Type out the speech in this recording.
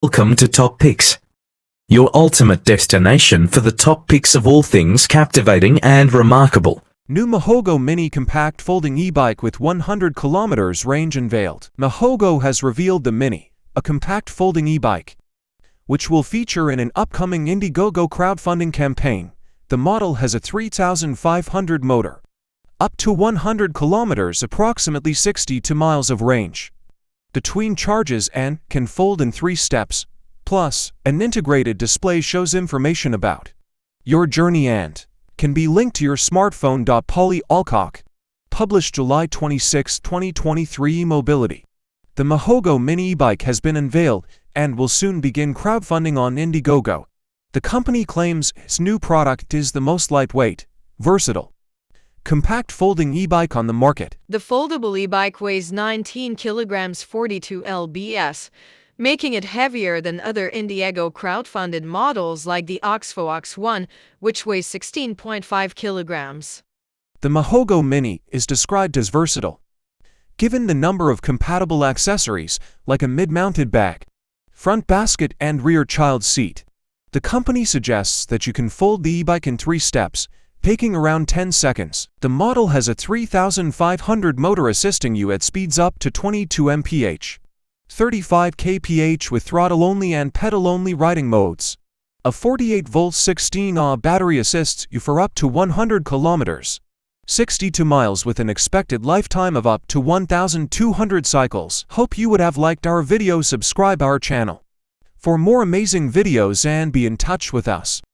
Welcome to Top Picks, your ultimate destination for the top picks of all things captivating and remarkable. New Mihogo Mini compact folding e-bike with 100 kilometers range unveiled. Mihogo has revealed the Mini, a compact folding e-bike, which will feature in an upcoming Indiegogo crowdfunding campaign. The model has a 3,500 motor, up to 100 kilometers, approximately 62 miles of range between charges, and can fold in 3 steps. Plus, an integrated display shows information about your journey and can be linked to your smartphone. Poly Allcock, published July 26, 2023. Mobility. The Mihogo Mini e-bike has been unveiled and will soon begin crowdfunding on Indiegogo. The company claims its new product is the most lightweight, versatile, compact folding e-bike on the market. The foldable e-bike weighs 19 kilograms 42 lbs, making it heavier than other Indiegogo crowdfunded models like the OXFO OX1, which weighs 16.5 kilograms. The Mihogo Mini is described as versatile, given the number of compatible accessories like a mid-mounted bag, front basket, and rear child seat. The company suggests that you can fold the e-bike in 3 steps, taking around 10 seconds. The model has a 3,500 motor assisting you at speeds up to 22 mph, 35 kph with throttle-only and pedal-only riding modes. A 48-volt 16Ah battery assists you for up to 100 kilometers, 62 miles with an expected lifetime of up to 1,200 cycles. Hope you would have liked our video. Subscribe our channel for more amazing videos and be in touch with us.